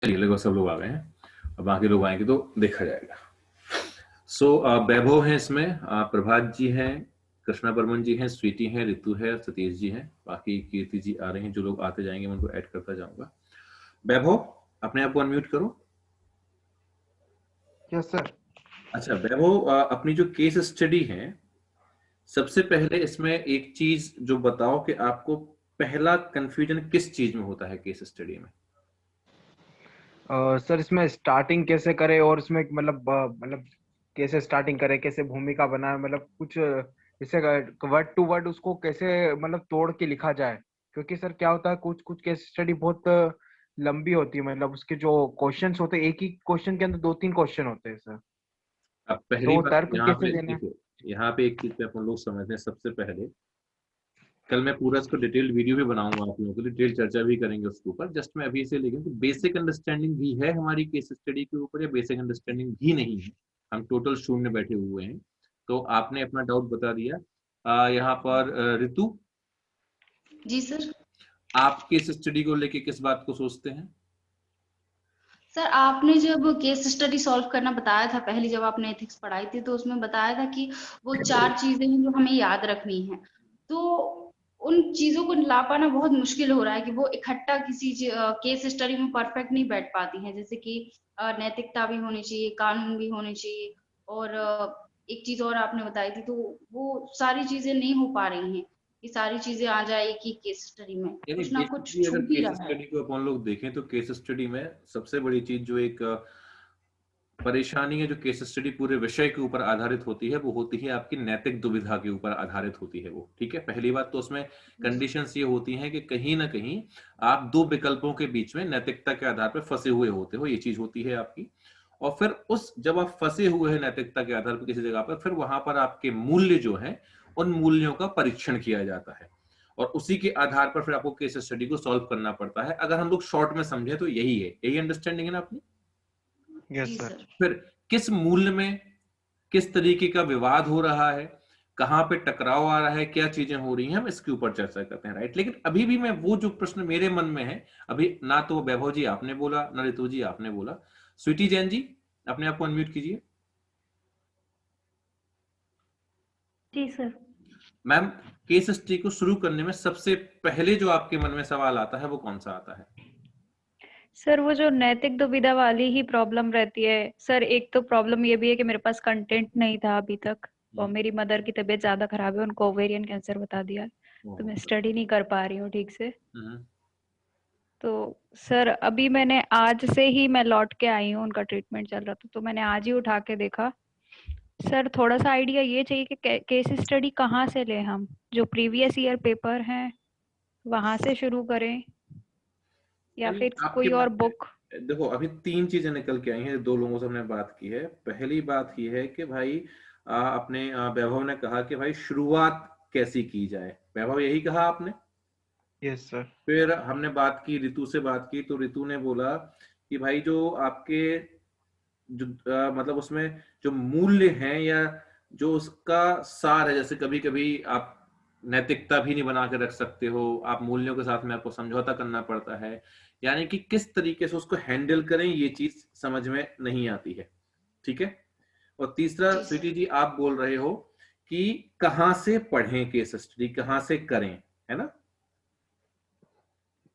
चलिए लगभग सब लोग आ गए हैं, अब बाकी लोग आएंगे तो देखा जाएगा। सो वैभव है इसमें, प्रभात जी हैं, कृष्णा बर्मन जी हैं, स्वीटी हैं, ऋतु है, सतीश जी हैं, बाकी कीर्ति जी आ रहे हैं। जो लोग आते जाएंगे मैं उनको ऐड करता जाऊंगा। वैभव अपने आप को अनम्यूट करो। Yes sir. अच्छा वैभव, अपनी जो केस स्टडी है, सबसे पहले इसमें एक चीज जो बताओ कि आपको पहला कंफ्यूजन किस चीज में होता है केस स्टडी में? सर इसमें स्टार्टिंग कैसे करें और इसमें मतलब कैसे स्टार्टिंग करें, कैसे भूमिका बनाए, मतलब कुछ जैसे वर्ड टू वर्ड उसको कैसे मतलब तोड़ के लिखा जाए। क्योंकि सर क्या होता है, कुछ कुछ केस स्टडी बहुत लंबी होती है, मतलब उसके जो क्वेश्चंस होते हैं, एक ही क्वेश्चन के अंदर दो तीन क्वेश्चन होते हैं सर। अब पहली तो बात तर्क यहाँ कैसे पे देना है। देखो, यहाँ पे एक चीज पे अपन लोग समझते हैं। सबसे पहले कल मैं पूरा इसको डिटेल वीडियो भी बनाऊंगा आप लोगों के लिए, डिटेल चर्चा भी करेंगे उसके ऊपर। जस्ट मैं अभी इसे लेकिन तो बेसिक अंडरस्टैंडिंग भी है हमारी केस स्टडी के ऊपर, या बेसिक अंडरस्टैंडिंग भी नहीं है, हम टोटल शून्य बैठे हुए हैं। तो आपने अपना डाउट बता दिया। यहाँ पर ऋतु, जी सर। आप केस स्टडी को लेके किस बात को सोचते हैं? सर आपने जब केस स्टडी सॉल्व करना बताया था, पहली जब आपने एथिक्स पढ़ाई थी, तो उसमें बताया था कि वो 4 चीजें हैं जो हमें याद रखनी है। तो उन चीजों को ला पाना बहुत मुश्किल हो रहा है कि वो इकट्ठा किसी केस स्टडी में परफेक्ट नहीं बैठ पाती हैं। जैसे कि नैतिकता भी होनी चाहिए, कानून भी होने चाहिए, और एक चीज और आपने बताई थी, तो वो सारी चीजें नहीं हो पा रही हैं कि सारी चीजें आ जाए एक ही केस स्टडी में। यानी कुछ ना कुछ बेसिकली अगर छूट ही केस रहा है। स्टडी को अपन लोग देखें तो केस स्टडी में सबसे बड़ी चीज जो एक परेशानी है, जो केस स्टडी पूरे विषय के ऊपर आधारित होती है, वो होती है आपकी नैतिक दुविधा के ऊपर आधारित होती है वो। ठीक है, पहली बात तो उसमें कंडीशंस ये होती हैं कि कहीं ना कहीं आप दो विकल्पों के बीच में नैतिकता के आधार पर फंसे हुए होते हो, ये चीज होती है आपकी। और फिर उस जब आप फंसे हुए हैं नैतिकता के आधार पर किसी जगह पर, फिर वहां पर आपके मूल्य जो है, उन मूल्यों का परीक्षण किया जाता है, और उसी के आधार पर फिर आपको केस स्टडी को सॉल्व करना पड़ता है। अगर हम लोग शॉर्ट में समझे तो यही है, यही अंडरस्टैंडिंग है ना अपनी। यस जी सर। सर। फिर किस मूल्य में किस तरीके का विवाद हो रहा है, कहां पे टकराव आ रहा है, क्या चीजें हो रही हैं, हम इसके ऊपर चर्चा करते हैं, राइट। लेकिन अभी भी मैं वो जो प्रश्न मेरे मन में है, अभी ना तो वैभव जी आपने बोला, ना ऋतु जी आपने बोला। स्वीटी जैन जी अपने आप को अनम्यूट कीजिए। जी सर। मैम, केस स्टडी को शुरू करने में सबसे पहले जो आपके मन में सवाल आता है वो कौन सा आता है? सर वो जो नैतिक दुविधा वाली ही प्रॉब्लम रहती है सर। एक तो प्रॉब्लम ये भी है कि मेरे पास कंटेंट नहीं था अभी तक, और मेरी मदर की तबीयत ज्यादा खराब है, उनको ओवेरियन कैंसर बता दिया है, तो मैं स्टडी नहीं कर पा रही हूँ ठीक से। तो सर अभी मैंने आज से ही मैं लौट के आई हूँ, उनका ट्रीटमेंट चल रहा था, तो मैंने आज ही उठा के देखा। सर थोड़ा सा आइडिया ये चाहिए कि केस स्टडी कहाँ से लें हम, जो प्रीवियस ईयर पेपर हैं वहां से शुरू करें या यानी फिर आपके कोई और मन बुक। में देखो अभी तीन चीजें निकल के आई हैं, दो लोगों से हमने बात की है। पहली बात ये है कि भाई अपने वैभव ने कहा कि भाई शुरुआत कैसी की जाए, वैभव यही कहा आपने। Yes sir. फिर हमने बात की, ऋतु से बात की, तो ऋतु ने बोला कि भाई जो आपके जो मतलब उसमें जो मूल्य हैं या जो उसका सार है, जैसे कभी कभी आप नैतिकता भी नहीं बना के रख सकते हो, आप मूल्यों के साथ में आपको समझौता करना पड़ता है, यानी कि किस तरीके से उसको हैंडल करें ये चीज समझ में नहीं आती है। ठीक है। और तीसरा जी स्वीटी सर। जी आप बोल रहे हो कि कहां से पढ़ें केस स्टडी, कहां से करें, है ना,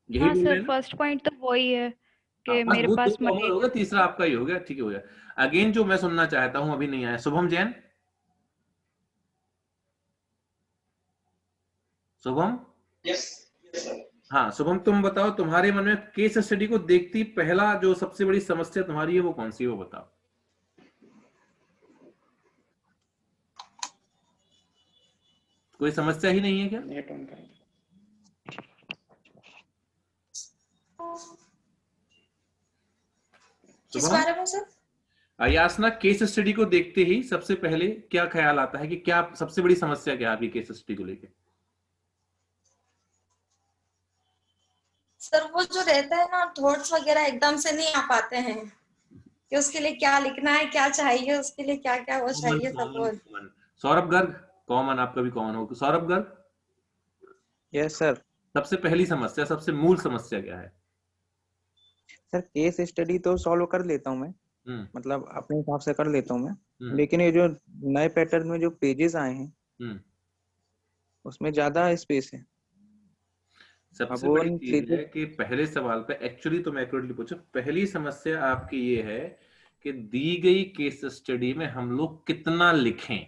यही हाँ बोल रहे सर, हैं ना? फर्स्ट पॉइंट तो वही है हाँ कि बस मेरे वो दो पास कॉमन हो गया, मटेरियल तीसरा आपका ही हो गया, ठीक है हो गया। अगेन जो मैं सुनना चाहता हूं अभी नहीं आया, शुभम जैन। शुभम। Yes sir. हाँ शुभम, तुम बताओ तुम्हारे मन में केस स्टडी को देखती पहला जो सबसे बड़ी समस्या तुम्हारी है वो कौन सी है, वो बताओ। कोई समस्या ही नहीं है क्या? नेट ऑन करें। किस शुभम, बारे में सर? यासना, केस स्टडी को देखते ही सबसे पहले क्या ख्याल आता है कि क्या सबसे बड़ी समस्या क्या है आपकी केस स्टडी को लेके? सर वो जो रहता है ना, थॉट्स वगैरह एकदम से नहीं आ पाते हैं कि उसके लिए क्या लिखना है, क्या चाहिए, उसके लिए क्या क्या वो कॉमन चाहिए सब कॉमन वो। कॉमन। सौरभ गर्ग, कॉमन, आपका भी कॉमन हो। Saurabh Garg, yes sir. सबसे पहली समस्या, सबसे मूल समस्या क्या है? सर केस स्टडी तो सॉल्व कर लेता हूँ मैं, हम्म मतलब अपने हिसाब से कर लेता हूँ मैं, हम्म लेकिन ये जो नए पैटर्न में जो पेजेस आए हैं हम्म उसमें ज्यादा स्पेस है। अब सबसे वो बड़ी उन चीज है पेजेस, कि पहले सवाल पे एक्चुअली तुम एक्यूरेटली पूछो, पहली समस्या आपकी ये है कि दी गई केस स्टडी में हम लोग कितना लिखें,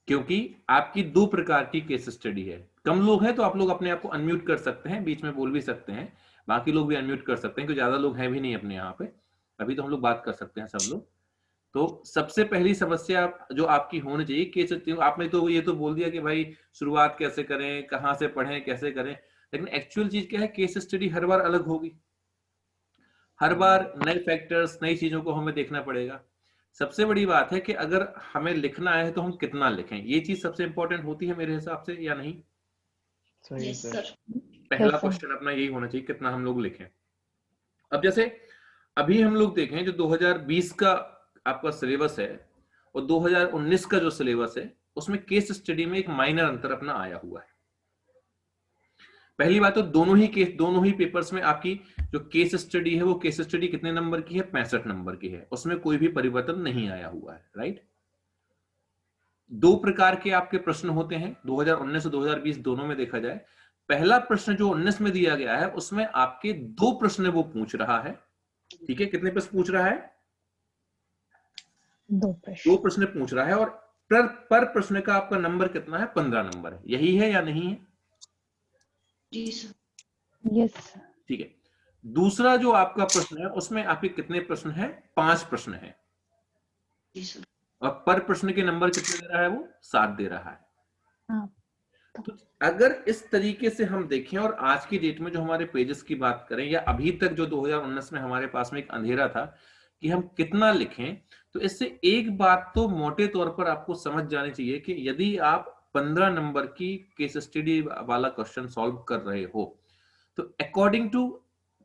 क्योंकि आपकी दो प्रकार की केस स्टडी है। कम लोग हैं तो आप लोग अपने आप को अनम्यूट कर सकते हैं, बीच में बोल भी सकते हैं, बाकी लोग भी अनम्यूट कर सकते हैं, क्योंकि ज्यादा लोग हैं भी नहीं अपने यहाँ पे, अभी तो हम लोग बात कर सकते हैं सब लोग। तो सबसे पहली समस्या जो आपकी होनी चाहिए केस, आपने तो ये तो बोल दिया कि भाई शुरुआत कैसे करें, कहां से पढ़ें, कैसे करें, लेकिन एक्चुअल चीज क्या है, केस स्टडी हर बार अलग होगी, हर बार नए फैक्टर्स, नई चीजों को हमें देखना पड़ेगा। सबसे बड़ी बात है कि अगर हमें लिखना है तो हम कितना लिखें, ये चीज सबसे इंपॉर्टेंट होती है मेरे हिसाब से, या नहीं? सही यस सर। सर। पहला क्वेश्चन अपना यही होना चाहिए, कितना हम लोग लिखें। अब जैसे अभी हम लोग देखें जो 2020 का आपका सिलेबस है और 2019 का जो सिलेबस है, उसमें केस स्टडी में एक माइनर अंतर अपना आया हुआ है। पहली बात तो दोनों ही पेपर्स में आपकी जो केस स्टडी है वो केस स्टडी कितने नंबर की है, 65 नंबर की है, उसमें कोई भी परिवर्तन नहीं आया हुआ है, राइट। दो प्रकार के आपके प्रश्न होते हैं 2019 और 2020 दोनों में देखा जाए। पहला प्रश्न जो 19 में दिया गया है उसमें आपके दो प्रश्न वो पूछ रहा है, ठीक है। कितने प्रश्न पूछ रहा है? दो दो प्रश्न पूछ रहा है, और पर प्रश्न का आपका नंबर कितना है? 15 नंबर है। यही है या नहीं है? जी सर। यस ठीक है। दूसरा जो आपका प्रश्न है उसमें आपके कितने प्रश्न है? 5 प्रश्न है, जी सर। और पर प्रश्न के नंबर कितने दे रहा है? वो 7 दे रहा है। हाँ। तो अगर इस तरीके से हम देखें और आज की डेट में जो हमारे पेजेस की बात करें, या अभी तक जो 2019 में हमारे पास में एक अंधेरा था कि हम कितना लिखें, तो इससे एक बात तो मोटे तौर पर आपको समझ जानी चाहिए कि यदि आप 15 नंबर की केस स्टडी वाला क्वेश्चन सॉल्व कर रहे हो, तो according to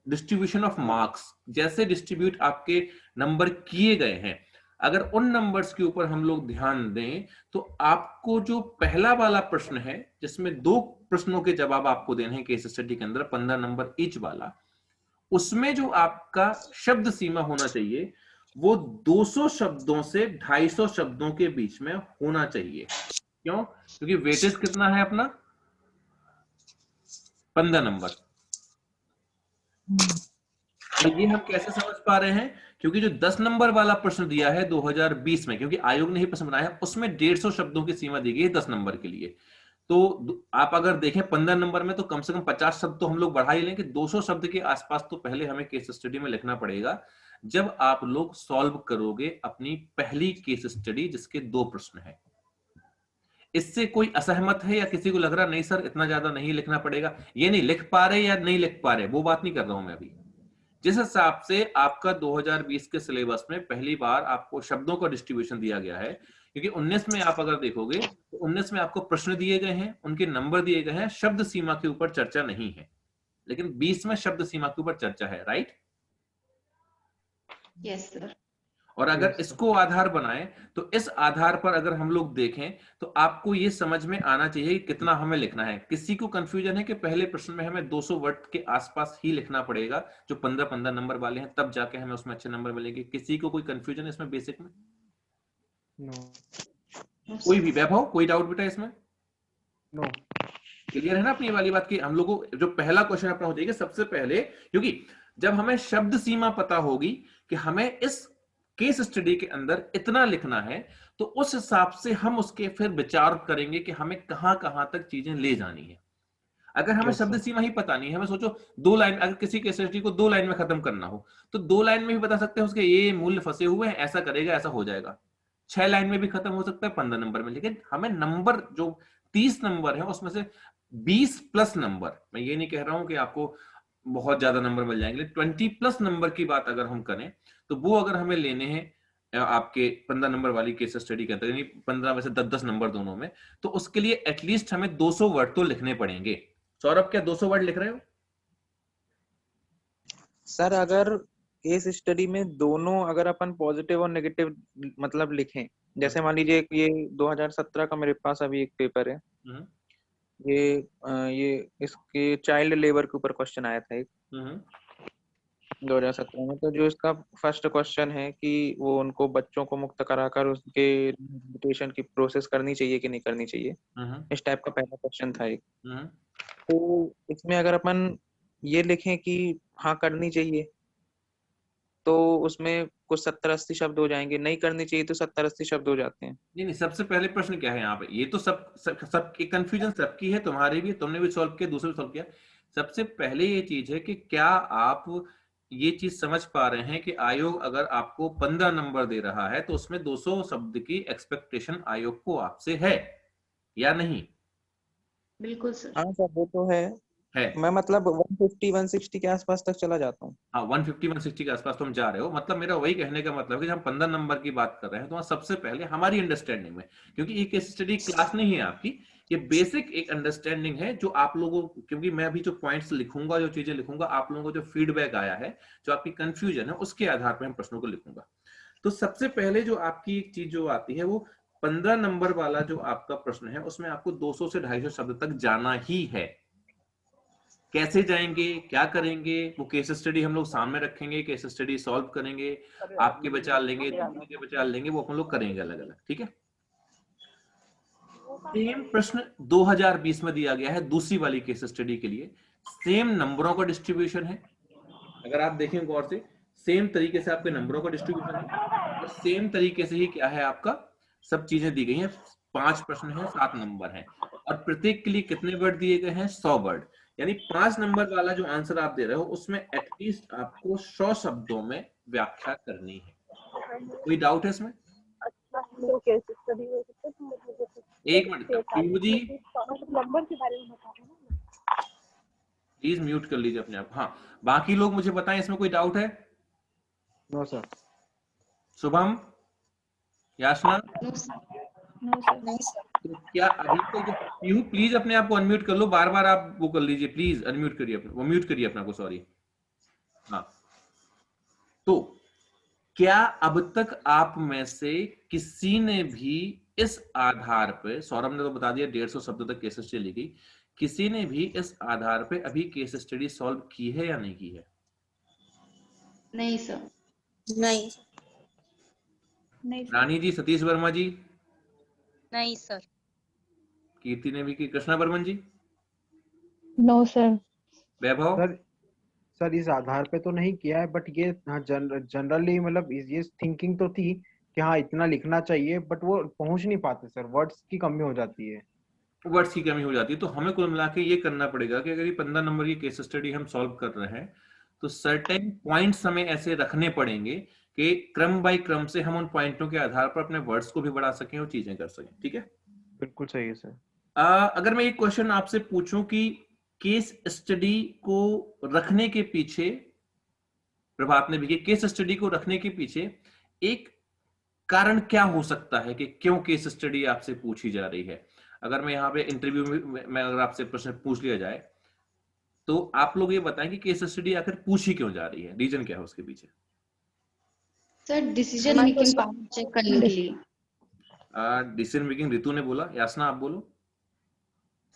distribution of marks, जैसे डिस्ट्रीब्यूट आपके नंबर किए गए हैं, अगर उन नंबर्स के ऊपर हम लोग ध्यान दें, तो आपको जो पहला वाला प्रश्न है जिसमें 2 प्रश्नों के जवाब आपको देने हैं केस स्टडी के अंदर, 15 नंबर ईच वाला, उसमें जो आपका शब्द सीमा होना चाहिए वो 200 शब्दों से 250 शब्दों के बीच में होना चाहिए। क्यों? क्योंकि वेटेज कितना है अपना? 15 नंबर। तो ये हम कैसे समझ पा रहे हैं? क्योंकि जो 10 नंबर वाला प्रश्न दिया है 2020 में, क्योंकि आयोग ने ही प्रश्न बनाया है, उसमें 150 शब्दों की सीमा दी गई है 10 नंबर के लिए। तो आप अगर देखें 15 नंबर में, तो कम से कम 50 शब्द तो हम लोग बढ़ा ही लेंगे। 200 शब्द के आसपास तो पहले हमें केस स्टडी में लिखना पड़ेगा, जब आप लोग सॉल्व करोगे अपनी पहली केस स्टडी जिसके 2 प्रश्न है। इससे कोई असहमत है या किसी को लग रहा नहीं सर इतना ज्यादा नहीं लिखना पड़ेगा, ये नहीं लिख पा रहे या नहीं लिख पा रहे, वो बात नहीं कर रहा हूं मैं अभी। जिस हिसाब से आपका 2020 के सिलेबस में पहली बार आपको शब्दों का डिस्ट्रीब्यूशन दिया गया है, क्योंकि 19 में आप अगर देखोगे तो 19 में आपको प्रश्न दिए गए हैं, उनके नंबर दिए गए हैं, शब्द सीमा के ऊपर चर्चा नहीं है, लेकिन 20 में शब्द सीमा के ऊपर चर्चा है, राइट। Yes sir. और अगर इसको आधार बनाए तो इस आधार पर अगर हम लोग देखें तो आपको ये समझ में आना चाहिए कि कितना हमें लिखना है। किसी को कंफ्यूजन है कि पहले प्रश्न में हमें 200 वर्ड के आसपास ही लिखना पड़ेगा, जो 15-15 नंबर वाले हैं, तब जाके हमें उसमें अच्छे नंबर मिलेंगे। किसी को कोई कंफ्यूजन है इसमें बेसिक में? नो कोई भी वैभव, कोई डाउट बेटा इसमें? नो। क्लियर है ना अपनी वाली बात की? हम लोगों को जो पहला क्वेश्चन अपना हो जाएगा सबसे पहले, क्योंकि जब हमें शब्द सीमा पता होगी कि हमें इस केस स्टडी के अंदर इतना लिखना है, तो उस हिसाब से हम उसके फिर विचार करेंगे कि हमें कहां कहां तक चीजें ले जानी है। अगर हमें शब्द सीमा ही पता नहीं है, हमें सोचो 2 लाइन, अगर किसी केस स्टडी को 2 लाइन में खत्म करना हो, तो 2 लाइन में भी बता सकते हैं उसके ये मूल्य फंसे हुए हैं, ऐसा करेगा ऐसा हो जाएगा। 6 लाइन में भी खत्म हो सकता है 15 नंबर में। लेकिन हमें नंबर जो 30 नंबर है उसमें से 20 प्लस नंबर, मैं ये नहीं कह रहा हूं कि आपको बहुत ज्यादा नंबर मिल जाएंगे, 20 प्लस नंबर की बात अगर हम करें, तो वो अगर हमें लेने हैं आपके 15 नंबर वाली केस स्टडी के अंदर, यानी 15 में से 10-10 नंबर दोनों में, तो उसके लिए एटलीस्ट हमें 200 वर्ड तो लिखने पड़ेंगे। सौरभ, क्या 200 वर्ड लिख रहे हो? सर अगर केस स्टडी में दोनों अगर अपन पॉजिटिव और नेगेटिव मतलब लिखें, जैसे मान लीजिए कि ये 2017 का मेरे पास अभी एक पेपर है, ये इसके चाइल्ड लेबर के ऊपर क्वेश्चन आया था एक 2017 में। तो जो इसका फर्स्ट क्वेश्चन है कि वो उनको बच्चों को मुक्त कराकर उसके रिहेबिलिटेशन की प्रोसेस करनी चाहिए कि नहीं करनी चाहिए, इस टाइप का पहला क्वेश्चन था एक। तो इसमें अगर अपन ये लिखें कि हाँ करनी चाहिए, तो उसमें कुछ 70-80 शब्द हो जाएंगे, नहीं करनी चाहिए तो 70-80 शब्द हो जाते हैं। नहीं, सबसे पहले प्रश्न क्या है यहाँ पे? ये तो सबकी कंफ्यूजन सबकी है, तुम्हारी भी, तुमने भी सॉल्व किया, दूसरे भी सॉल्व किया। सबसे पहले ये चीज है कि क्या आप ये चीज समझ पा रहे हैं कि आयोग अगर आपको 15 नंबर दे रहा है तो उसमें 200 शब्द की एक्सपेक्टेशन आयोग को आपसे है या नहीं? बिल्कुल सर। हाँ सर, वो तो है। मैं मतलब 150-160 के आसपास तक चला जाता हूँ। हाँ, 150-160 के आसपास तुम जा रहे हो। मतलब मेरा वही कहने का मतलब है कि हम 15 नंबर की बात कर रहे हैं तो सबसे पहले हमारी अंडरस्टैंडिंग में, क्योंकि ये केस स्टडी क्लास नहीं है आपकी, ये बेसिक एक अंडरस्टैंडिंग है जो आप लोगों, क्योंकि मैं अभी जो पॉइंट्स लिखूंगा, जो चीजें लिखूंगा, आप लोगों को जो फीडबैक आया है, जो आपकी कंफ्यूजन है, उसके आधार पर हम प्रश्नों को लिखूंगा। तो सबसे पहले जो आपकी एक चीज जो आती है वो 15 नंबर वाला जो आपका प्रश्न है, उसमें आपको 200 से 250 शब्द तक जाना ही है। कैसे जाएंगे, क्या करेंगे, वो केस स्टडी हम लोग सामने रखेंगे, केस स्टडी सॉल्व करेंगे, आपके बचा लेंगे, दूसरे के बचा लेंगे, वो अपन लोग करेंगे अलग अलग, ठीक है। सेम प्रश्न 2020 में दिया गया है दूसरी वाली केस स्टडी के लिए, सेम नंबरों का डिस्ट्रीब्यूशन है। अगर आप देखें गौर से, सेम तरीके से आपके नंबरों का डिस्ट्रीब्यूशन है और सेम तरीके से ही क्या है आपका सब चीजें दी गई हैं। 5 प्रश्न है, 7 नंबर है और प्रत्येक के लिए कितने वर्ड दिए गए हैं? 100 वर्ड। यानी 5 नंबर वाला जो आंसर आप दे रहे हो उसमें एटलीस्ट आपको 100 शब्दों में व्याख्या करनी है। कोई डाउट है इसमें? एक minute, Piyu ji please mute कर लीजिए अपने आप। हाँ, बाकी लोग मुझे बताएं, इसमें कोई डाउट है? No sir. शुभम, याशना, नहीं सर। तो क्या अभी तक पीयू प्लीज अपने आप को अनम्यूट कर लो, बार बार आप वो कर लीजिए, प्लीज अनम्यूट करिए अपने, वो म्यूट करिए अपना को, सॉरी। हाँ, तो क्या अब तक आप में से किसी ने भी इस आधार पे, सौरभ ने तो बता दिया 150 शब्द तक केस स्टडी लिखी, किसी ने भी इस आधार पे अभी केस स्टडी सॉल्व की है या नहीं की है? नहीं सर। नहीं। रानी जी, सतीश वर्मा जी? नहीं सर। कीर्ति ने भी की? Krishna Barman ji? No sir. Vaibhav? Sir इस आधार पे तो नहीं किया है, बट ये हाँ जनरली मतलब ये थिंकिंग तो थी कि हाँ इतना लिखना चाहिए, बट वो पहुंच नहीं पाते सर, वर्ड्स की कमी हो जाती है। वर्ड्स की कमी हो जाती है, तो हमें कुल मिला के ये करना पड़ेगा कि अगर ये 15 नंबर की केस स्टडी हम सॉल्व कर रहे हैं तो सर्टेन पॉइंट्स हमें ऐसे रखने पड़ेंगे कि क्रम बाय क्रम से हम उन पॉइंटों के आधार पर अपने वर्ड्स को भी बढ़ा सकें और चीजें कर सकें, ठीक है। बिल्कुल सही है सर। अगर मैं एक क्वेश्चन आपसे पूछूं कि केस स्टडी को रखने के पीछे, प्रभात ने भी, केस स्टडी को रखने के पीछे एक कारण क्या हो सकता है कि क्यों केस स्टडी आपसे पूछी जा रही है? अगर मैं यहाँ पे इंटरव्यू में अगर आपसे प्रश्न पूछ लिया जाए तो आप लोग ये बताएं कि केस स्टडी आखिर पूछी क्यों जा रही है, रीजन क्या है उसके पीछे? Sir decision making power check करने के लिए। डिसीजन मेकिंग ऋतु ने बोला, यासना आप बोलो।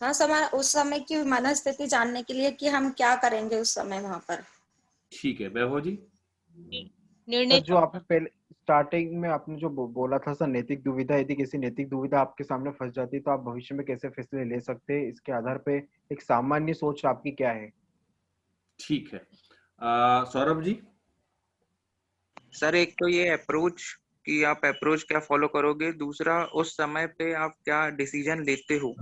हाँ सर, उस समय की मनस्थिति जानने के लिए कि हम क्या करेंगे उस समय वहां पर। ठीक है, वैभव जी? निर्णय जो आपने पहले स्टार्टिंग में आपने जो बोला था सर, नैतिक दुविधा, यदि किसी नैतिक दुविधा आपके सामने फंस जाती तो आप भविष्य में कैसे फैसले ले सकते हैं, इसके आधार पे एक सामान्य सोच आपकी क्या है? ठीक है, सौरभ जी? सर एक तो ये अप्रोच कि आप अप्रोच क्या फॉलो करोगे, दूसरा उस समय पे आप क्या डिसीजन लेते हो।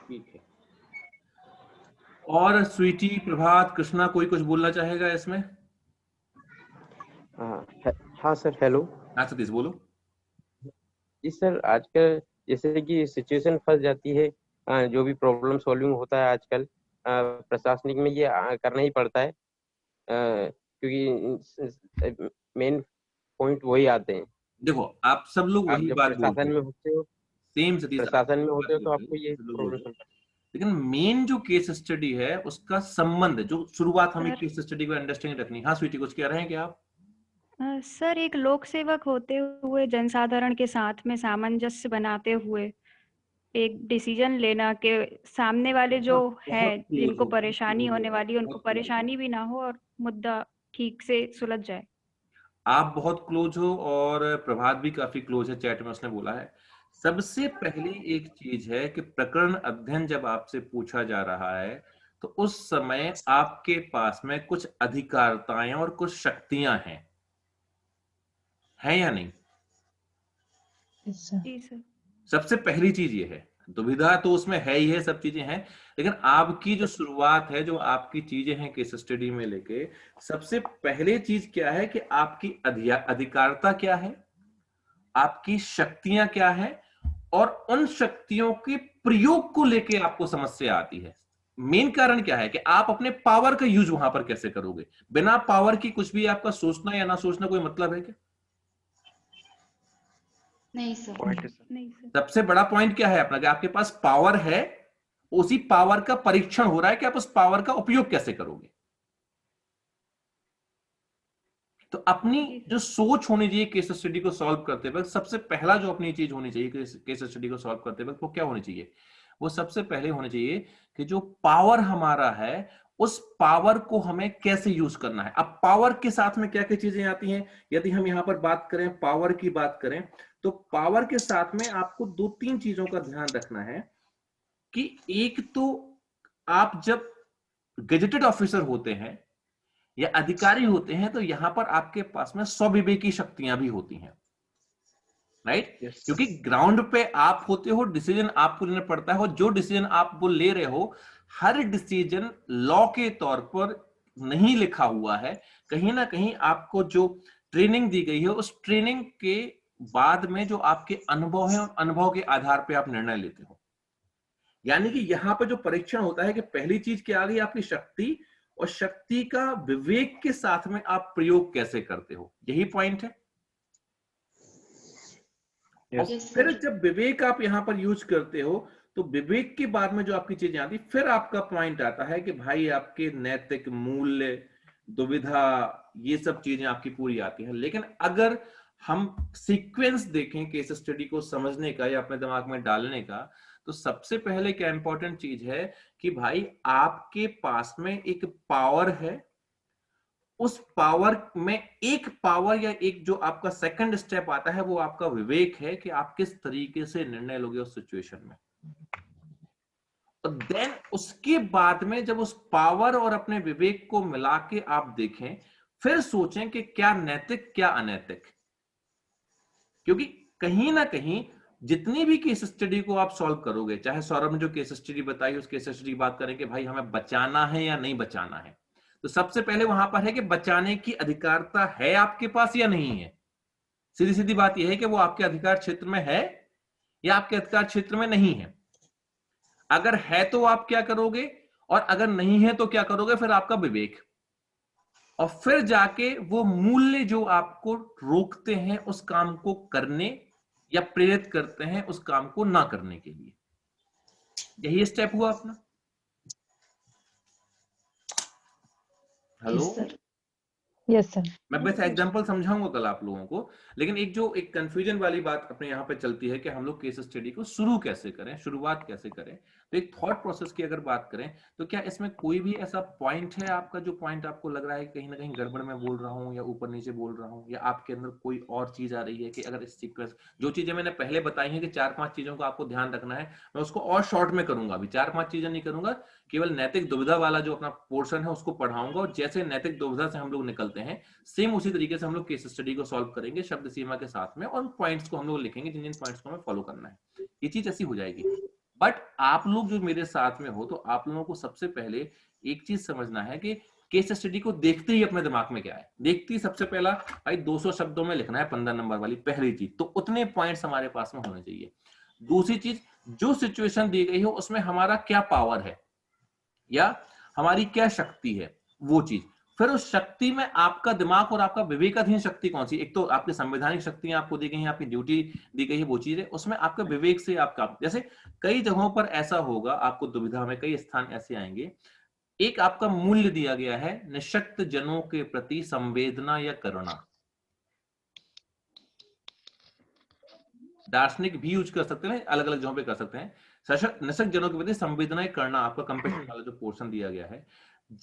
ठीक है, और स्वीटी, प्रभात, कृष्णा, कोई कुछ बोलना चाहेगा इसमें? हाँ सर, हेलो। हाँ सतीश बोलो। जी सर, आजकल जैसे कि सिचुएशन फंस जाती है, जो भी प्रॉब्लम सॉल्विंग होता है आजकल प्रशासनिक में, ये करना ही पड़ता है, क्योंकि मेन पॉइंट वही आते हैं। देखो आप सब लोग वही बात बोलते प्रशासन में होते हो, सेम सतीश, प्रशासन में होते हो तो आपको ये प्रॉब्लम, लेकिन मेन जो केस स्टडी है उसका संबंध, जो शुरुआत हमें केस स्टडी को अंडरस्टैंडिंग रखनी है। हाँ स्वीटी, कुछ कह रहे हैं क्या आप? सर एक लोक सेवक होते हुए जनसाधारण के साथ में सामंजस्य बनाते हुए एक डिसीजन लेना के सामने वाले जो है बहुत क्लोज जिनको हो, परेशानी होने वाली है उनको बहुत close हो। परेशानी भी ना हो और मुद्दा ठीक से सुलझ जाए। आप बहुत क्लोज हो और प्रभात भी काफी क्लोज है, चैट में उसने बोला है। सबसे पहली एक चीज है कि प्रकरण अध्ययन जब आपसे पूछा जा रहा है तो उस समय आपके पास में कुछ अधिकारताएं और कुछ शक्तियां हैं या नहीं? जी सर। सबसे पहली चीज ये है, दुविधा तो उसमें है ही है, सब चीजें हैं, लेकिन आपकी जो शुरुआत है, जो आपकी चीजें हैं केस स्टडी में लेके, सबसे पहले चीज क्या है कि आपकी अधिकारता क्या है, आपकी शक्तियां क्या है, और उन शक्तियों के प्रयोग को लेके आपको समस्या आती है। मेन कारण क्या है कि आप अपने पावर का यूज वहां पर कैसे करोगे। बिना पावर की कुछ भी आपका सोचना या ना सोचना कोई मतलब है क्या? नहीं सर। नहीं सर। सबसे बड़ा पॉइंट क्या है अपना, कि आपके पास पावर है, उसी पावर का परीक्षण हो रहा है कि आप उस पावर का उपयोग कैसे करोगे। तो अपनी जो सोच होनी चाहिए केस स्टडी को सॉल्व करते वक्त, सबसे पहला जो अपनी चीज होनी चाहिए केस स्टडी को सॉल्व करते वक्त, वो क्या होनी चाहिए? वो सबसे पहले होनी चाहिए कि जो पावर हमारा है उस पावर को हमें कैसे यूज करना है। अब पावर के साथ में क्या क्या चीजें आती हैं, यदि हम यहां पर बात करें, पावर की बात करें, तो पावर के साथ में आपको 2-3 चीजों का ध्यान रखना है कि एक तो आप जब गेजेटेड ऑफिसर होते हैं या अधिकारी होते हैं तो यहां पर आपके पास में स्वविवेकी शक्तियां भी होती हैं, राइट? क्योंकि ग्राउंड पे आप होते हो, डिसीजन आपको लेना पड़ता है, और जो डिसीजन आप वो ले रहे हो, हर डिसीजन लॉ के तौर पर नहीं लिखा हुआ है। कहीं ना कहीं आपको जो ट्रेनिंग दी गई है, उस ट्रेनिंग के बाद में जो आपके अनुभव है, उन अनुभव के आधार पर आप निर्णय लेते हो। यानी कि यहां पर जो परीक्षण होता है कि पहली चीज क्या आ गई, आपकी शक्ति, और शक्ति का विवेक के साथ में आप प्रयोग कैसे करते हो, यही पॉइंट है। और फिर जब विवेक आप यहां पर यूज करते हो, तो विवेक के बाद में जो आपकी चीजें आती, फिर आपका पॉइंट आता है कि भाई आपके नैतिक मूल्य, दुविधा, ये सब चीजें आपकी पूरी आती हैं। लेकिन अगर हम सीक्वेंस देखें केस स्टडी को समझने का या अपने दिमाग में डालने का, तो सबसे पहले क्या इंपॉर्टेंट चीज है कि भाई आपके पास में एक पावर है, उस पावर में एक पावर या एक जो आपका सेकंड स्टेप आता है वो आपका विवेक है कि आप किस तरीके से निर्णय लोगे उस सिचुएशन में। और देन उसके बाद में जब उस पावर और अपने विवेक को मिला के आप देखें, फिर सोचें कि क्या नैतिक क्या अनैतिक। क्योंकि कहीं ना कहीं जितनी भी केस स्टडी को आप सॉल्व करोगे, चाहे सौरभ ने जो केस स्टडी बताई उस केस स्टडी की बात करें कि भाई हमें बचाना है या नहीं बचाना है, तो सबसे पहले वहां पर है कि बचाने की अधिकारता है आपके पास या नहीं है। सीधी सीधी बात यह है कि वो आपके अधिकार क्षेत्र में है या आपके अधिकार क्षेत्र में नहीं है। अगर है तो आप क्या करोगे, और अगर नहीं है तो क्या करोगे, फिर आपका विवेक, और फिर जाके वो मूल्य जो आपको रोकते हैं उस काम को करने या प्रेरित करते हैं उस काम को ना करने के लिए। यही स्टेप हुआ अपना। Hello, yes sir. मैं बस एग्जांपल समझाऊंगा कल आप लोगों को, लेकिन एक कंफ्यूजन वाली बात अपने यहाँ पे चलती है कि हम लोग केस स्टडी को शुरू कैसे करें, शुरुआत कैसे करें। तो एक थॉट प्रोसेस की अगर बात करें, तो क्या इसमें कोई भी ऐसा पॉइंट है आपका जो पॉइंट आपको लग रहा है कहीं ना कहीं गड़बड़ में बोल रहा हूँ या ऊपर नीचे बोल रहा हूँ, या आपके अंदर कोई और चीज आ रही है कि अगर इस सीक्वेंस, जो चीजें मैंने पहले बताई हैं कि 4-5 चीजों का आपको ध्यान रखना है, मैं उसको और शॉर्ट में करूंगा। अभी 4-5 चीजें नहीं करूंगा, केवल नैतिक दुविधा वाला जो अपना पोर्शन है उसको पढ़ाऊंगा, और जैसे नैतिक दुविधा से हम लोग निकलते हैं, सेम उसी तरीके से हम लोग केस स्टडी को सॉल्व करेंगे शब्द सीमा के साथ में, और पॉइंट्स को हम लोग लिखेंगे जिन जिन पॉइंट्स को हमें फॉलो करना है। ये चीज ऐसी हो जाएगी। बट आप लोग जो मेरे साथ में हो, तो आप लोगों को सबसे पहले एक चीज समझना है कि केस स्टडी को देखते ही अपने दिमाग में क्या है, देखते ही सबसे पहला भाई 200 शब्दों में लिखना है 15 नंबर वाली पहली चीज, तो उतने पॉइंट्स हमारे पास में होने चाहिए। दूसरी चीज, जो सिचुएशन दी गई हो उसमें हमारा क्या पावर है या हमारी क्या शक्ति है, वो चीज। फिर उस शक्ति में आपका दिमाग और आपका विवेकाधीन शक्ति कौन सी, एक तो आपकी संवैधानिक शक्तियां आपको दी गई हैं, आपकी ड्यूटी दी गई है, वो चीज है, उसमें आपका विवेक से आपका, जैसे कई जगहों पर ऐसा होगा, आपको दुविधा में कई स्थान ऐसे आएंगे, एक आपका मूल्य दिया गया है निशक्त जनों के प्रति संवेदना या करुणा, दार्शनिक भी यूज कर सकते हैं, अलग अलग जगहों पे कर सकते हैं। नसक जनों के प्रति संवेदनाएं करना, आपका कंपेशन वाला जो पोर्शन दिया गया है,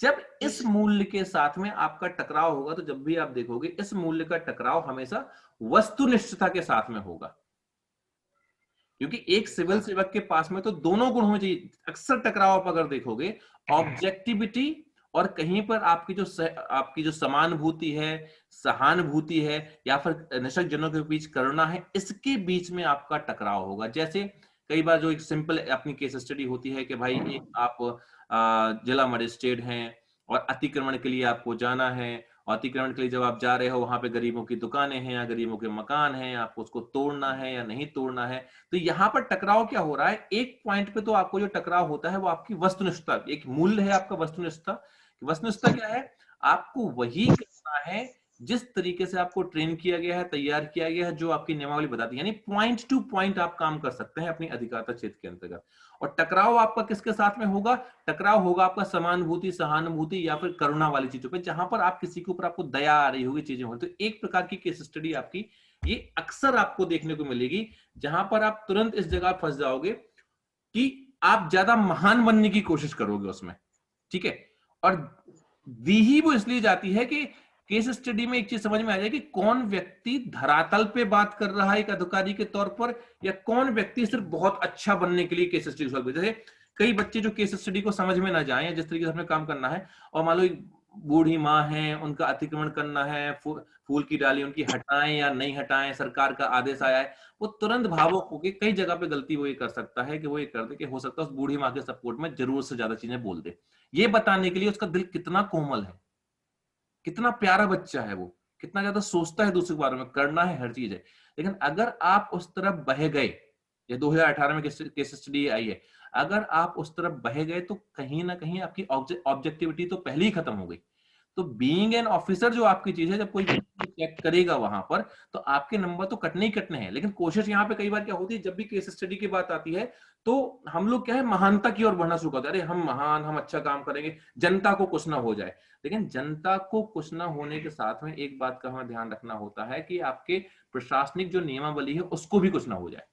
जब इस मूल्य के साथ में आपका टकराव होगा, तो जब भी आप देखोगे इस मूल्य का टकराव हमेशा वस्तुनिष्ठता के साथ में होगा, क्योंकि एक सिविल सेवक के पास में तो दोनों गुण होने चाहिए। अक्सर टकराव आप अगर देखोगे, ऑब्जेक्टिविटी और कहीं पर आपकी जो समानुभूति है, सहानुभूति है, या फिर नशक जनों के बीच करुणा है, इसके बीच में आपका टकराव होगा। जैसे कई बार जो एक सिंपल अपनी केस स्टडी होती है कि भाई एक आप जिला मजिस्ट्रेट हैं और अतिक्रमण के लिए आपको जाना है, और अतिक्रमण के लिए जब आप जा रहे हो, वहां पे गरीबों की दुकानें हैं या गरीबों के मकान हैं, आपको उसको तोड़ना है या नहीं तोड़ना है। तो यहाँ पर टकराव क्या हो रहा है, एक पॉइंट पे तो आपको जो टकराव होता है वो आपकी वस्तुनिष्ठता, एक मूल्य है आपका वस्तुनिष्ठता। वस्तुनिष्ठता क्या है, आपको वही करना है जिस तरीके से आपको ट्रेन किया गया है, तैयार किया गया है, जो आपकी नियमावली बताती है, यानी पॉइंट टू पॉइंट आप काम कर सकते हैं अपनी अधिकारता क्षेत्र के अंतर्गत। और टकराव आपका किसके साथ में होगा, टकराव होगा आपका समानुभूति, सहानुभूति या फिर करुणा वाली चीजों पे, जहां पर आप किसी के ऊपर आपको दया आ रही होगी, चीजें होगी। तो एक प्रकार की केस स्टडी आपकी ये अक्सर आपको देखने को मिलेगी, जहां पर आप तुरंत इस जगह फंस जाओगे कि आप ज्यादा महान बनने की कोशिश करोगे उसमें, ठीक है। और दी ही वो इसलिए जाती है कि केस स्टडी में एक चीज समझ में आ जाए कि कौन व्यक्ति धरातल पे बात कर रहा है एक अधिकारी के तौर पर, या कौन व्यक्ति सिर्फ बहुत अच्छा बनने के लिए केस स्टडी सॉल्व कर। जैसे कई बच्चे जो केस स्टडी को समझ में ना जाए, जिस तरीके से हमें काम करना है, और मान लो एक बूढ़ी माँ है, उनका अतिक्रमण करना है, फूल की डाली उनकी हटाएं या नहीं हटाएं, सरकार का आदेश आया है, वो तुरंत भावुक होकर कई जगह पे गलती वो ये कर सकता है कि वो ये कर दे कि हो सकता है उस बूढ़ी माँ के सपोर्ट में जरूरत से ज्यादा चीजें बोल दे, ये बताने के लिए उसका दिल कितना कोमल है, कितना प्यारा बच्चा है, वो कितना ज्यादा सोचता है दूसरे के बारे में, करना है हर चीज है। लेकिन अगर आप उस तरफ बह गए, ये 2018 में केस स्टडी आई है, अगर आप उस तरफ बह गए तो कहीं ना कहीं आपकी ऑब्जेक्टिविटी तो पहले ही खत्म हो गई। तो बीइंग एन ऑफिसर जो आपकी चीज है, जब कोई चेक करेगा वहां पर, तो आपके नंबर तो कटने ही कटने हैं। लेकिन कोशिश यहाँ पे कई बार क्या होती है, जब भी केस स्टडी की बात आती है तो हम लोग क्या है, महानता की ओर बढ़ना शुरू करते हैं, अरे हम महान, हम अच्छा काम करेंगे, जनता को कुछ ना हो जाए। लेकिन जनता को कुछ ना होने के साथ में एक बात का हमें ध्यान रखना होता है कि आपके प्रशासनिक जो नियमावली है उसको भी कुछ ना हो जाए,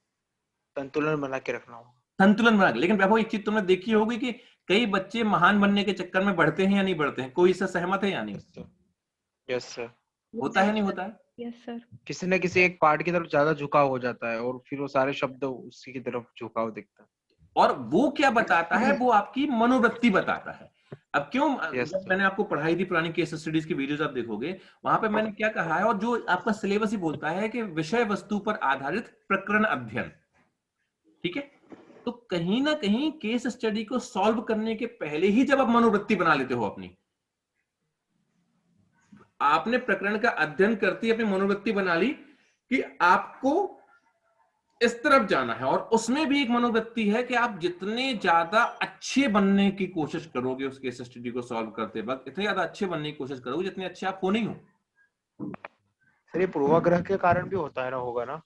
संतुलन बना के रखना होगा, संतुलन बना के। लेकिन वैभव एक चीज तुमने देखी होगी कि कई बच्चे महान बनने के चक्कर में बढ़ते हैं या नहीं बढ़ते हैं, कोई इससे सहमत है या नहीं? Yes sir. होता है नहीं होता है? Yes sir. किसी न किसी एक पार्ट की तरफ ज्यादा झुकाव हो जाता है और फिर वो सारे शब्द उसी की तरफ झुकाव दिखता है। और वो क्या बताता है, वो आपकी मनोवृत्ति बताता है। अब क्यों मैंने आपको पढ़ाई थी पुरानी केस स्टडीज की वीडियोस आप देखोगे, वहां पे मैंने क्या कहा है, और जो आपका सिलेबस ही बोलता है कि विषय वस्तु पर आधारित प्रकरण अध्ययन, ठीक है। तो कहीं ना कहीं केस स्टडी को सॉल्व करने के पहले ही जब आप मनोवृत्ति बना लेते हो अपनी, आपने प्रकरण का अध्ययन करते ही अपनी मनोवृत्ति बना ली कि आपको इस तरफ जाना है, और उसमें भी एक मनोवृत्ति है कि आप जितने ज्यादा अच्छे बनने की कोशिश करोगे उस केस स्टडी को सॉल्व करते वक्त, इतने ज्यादा अच्छे बनने की कोशिश करोगे जितने अच्छे आप हो नहीं हो। सर ये पूर्वाग्रह के कारण भी होता है ना, होगा ना?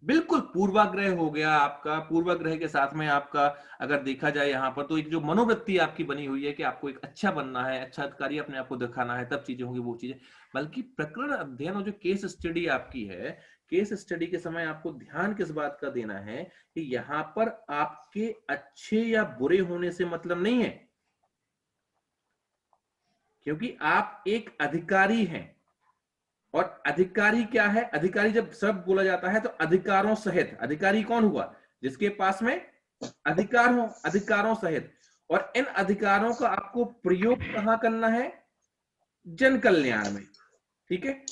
बिल्कुल, पूर्वाग्रह हो गया आपका, पूर्वाग्रह के साथ में आपका अगर देखा जाए यहाँ पर, तो एक जो मनोवृत्ति आपकी बनी हुई है कि आपको एक अच्छा बनना है, अच्छा अधिकारी अपने आप को दिखाना है, तब चीजें होंगी वो चीजें। बल्कि प्रकरण अध्ययन और जो केस स्टडी आपकी है, केस स्टडी के समय आपको ध्यान किस बात का देना है कि यहाँ पर आपके अच्छे या बुरे होने से मतलब नहीं है, क्योंकि आप एक अधिकारी हैं। और अधिकारी क्या है, अधिकारी जब सब बोला जाता है तो अधिकारों सहित, अधिकारी कौन हुआ, जिसके पास में अधिकार हो, अधिकारों सहित। और इन अधिकारों का आपको प्रयोग कहां करना है, जन कल्याण में, ठीक है।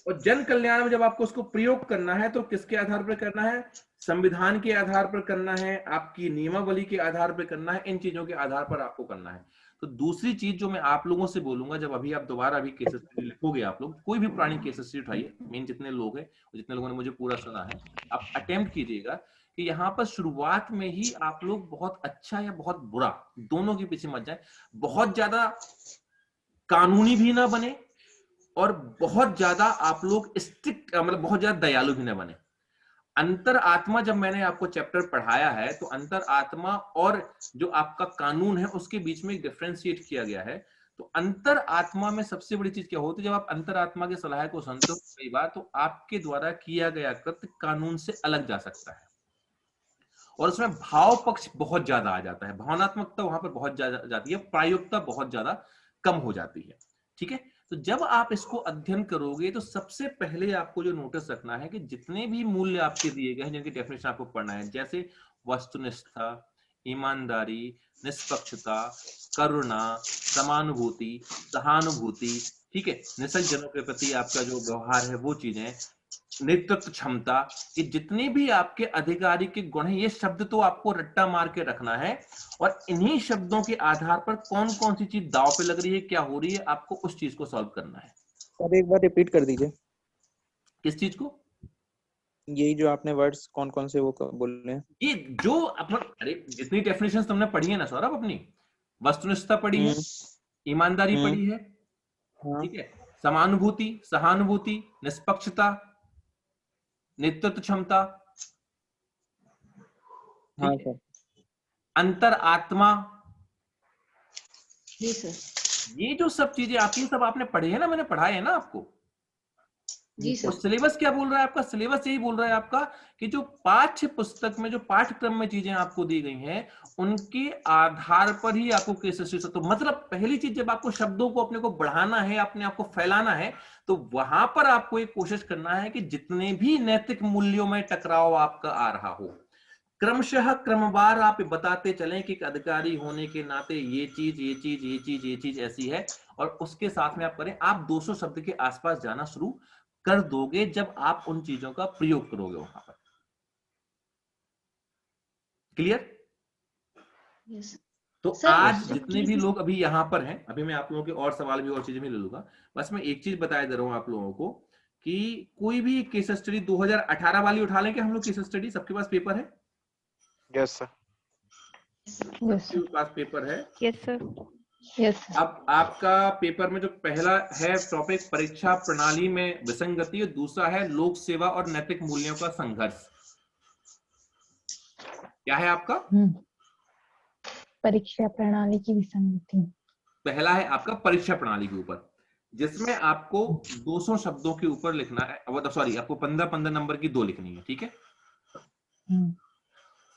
और जन कल्याण में जब आपको उसको प्रयोग करना है तो किसके आधार पर करना है, संविधान के आधार पर करना है, आपकी नियमावली के आधार पर करना है, इन चीजों के आधार पर आपको करना है। तो दूसरी चीज जो मैं आप लोगों से बोलूंगा, जब अभी आप दोबारा अभी केस स्टडी लिखोगे, आप लोग कोई भी पुरानी केस स्टडी उठाइए, मेन जितने लोग हैं, जितने लोगों ने मुझे पूरा सुना है, आप अटेम्प्ट कीजिएगा कि यहाँ पर शुरुआत में ही आप लोग बहुत अच्छा या बहुत बुरा दोनों के पीछे मत जाए, बहुत ज्यादा कानूनी भी ना बने और बहुत ज्यादा आप लोग स्ट्रिक्ट, मतलब बहुत ज्यादा दयालु भी ना बने। अंतर आत्मा जब मैंने आपको चैप्टर पढ़ाया है तो अंतर आत्मा और जो आपका कानून है उसके बीच में एक डिफरेंशिएट किया गया है। तो अंतर आत्मा में सबसे बड़ी चीज क्या होती है, जब आप अंतर आत्मा के सलाह को सुनते हो कई बार, तो आपके द्वारा किया गया कृत्य कानून से अलग जा सकता है और उसमें भाव पक्ष बहुत ज्यादा आ जाता है, भावनात्मकता वहां पर बहुत ज्यादा जाती है, प्रायोगिकता बहुत ज्यादा कम हो जाती है। ठीक है, तो जब आप इसको अध्ययन करोगे तो सबसे पहले आपको जो नोटिस रखना है कि जितने भी मूल्य आपके दिए गए हैं जिनकी डेफिनेशन आपको पढ़ना है, जैसे वस्तुनिष्ठता, ईमानदारी, निष्पक्षता, करुणा, समानुभूति, सहानुभूति, ठीक है, निसर्ग जनों के प्रति आपका जो व्यवहार है वो चीजें, नेतृत्व क्षमता, ये जितने भी आपके अधिकारी के गुण हैं, ये शब्द तो आपको रट्टा मार के रखना है और इन्हीं शब्दों के आधार पर कौन कौन सी चीज दांव पे लग रही है, क्या हो रही है, आपको उस चीज को सॉल्व करना है। सर एक बार रिपीट कर दीजिए। किस चीज को? यही जो आपने वर्ड्स कौन कौन से वो बोल रहे हैं? ये जो अपन, अरे जितनी डेफिनेशंस तुमने पढ़ी है ना सौरभ, अपनी वस्तुनिष्ठता पढ़ी है, ईमानदारी पढ़ी है, ठीक है, समानुभूति, सहानुभूति, निष्पक्षता, नेतृत्व क्षमता, हाँ सर, अंतर आत्मा, जी सर, ये जो सब चीजें आती है सब आपने पढ़ी है ना, मैंने पढ़ाया है ना आपको। जी और सर, सिलेबस क्या बोल रहा है आपका? सिलेबस यही बोल रहा है आपका कि जो पाठ्य पुस्तक में जो पाठ्यक्रम में चीजें आपको दी गई हैं उनके आधार पर ही आपको केस स्टडी। तो मतलब पहली चीज, जब आपको शब्दों को अपने को बढ़ाना है, अपने आप को फैलाना है, तो वहां पर आपको एक कोशिश करना है कि जितने भी नैतिक मूल्यों में टकराव आपका आ रहा हो, क्रमशः क्रमवार आप बताते चलें कि एक अधिकारी होने के नाते ये चीज ये चीज ये चीज ये चीज ऐसी है, और उसके साथ में आप करें। आप 200 शब्द के आसपास जाना शुरू कर दोगे जब आप उन चीजों का प्रयोग करोगे वहां पर। क्लियर? यस तो सर, आज जो जितने भी केस लोग अभी यहां पर हैं, अभी मैं आप लोगों के और सवाल भी और चीजें भी ले लूंगा, बस मैं एक चीज बताया दे रहा हूं आप लोगों को कि कोई भी केस स्टडी 2018 वाली उठा लें, कि हम लोग केस स्टडी, सबके पास पेपर है? यस सर, यस सबके पास पेपर है? Yes sir. Yes sir. अब आपका पेपर में जो पहला है टॉपिक, परीक्षा प्रणाली में विसंगति, और दूसरा है लोक सेवा और नैतिक मूल्यों का संघर्ष। क्या है आपका? परीक्षा प्रणाली की विसंगति। पहला है आपका परीक्षा प्रणाली के ऊपर, जिसमें आपको 200 शब्दों के ऊपर लिखना है, सॉरी आपको 15-15 नंबर की 2 लिखनी है, ठीक है।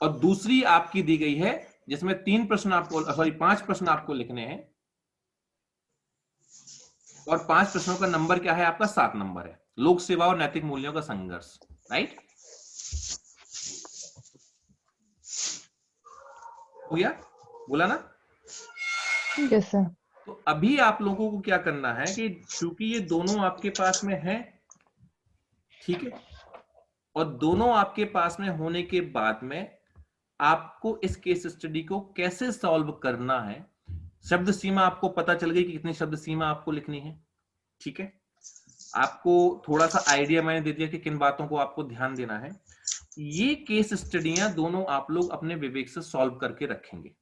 और दूसरी आपकी दी गई है जिसमें 3 प्रश्न आपको, सॉरी 5 प्रश्न आपको लिखने हैं, और 5 प्रश्नों का नंबर क्या है आपका? 7 नंबर है। लोक सेवा और नैतिक मूल्यों का संघर्ष, राइट? हो गया? बोला ना? Yes sir. तो अभी आप लोगों को क्या करना है कि चूंकि ये दोनों आपके पास में है, ठीक है, और दोनों आपके पास में होने के बाद में आपको इस केस स्टडी को कैसे सॉल्व करना है, शब्द सीमा आपको पता चल गई कि कितनी शब्द सीमा आपको लिखनी है, ठीक है। आपको थोड़ा सा आइडिया मैंने दे दिया कि किन बातों को आपको ध्यान देना है। ये केस स्टडियां दोनों आप लोग अपने विवेक से सॉल्व करके रखेंगे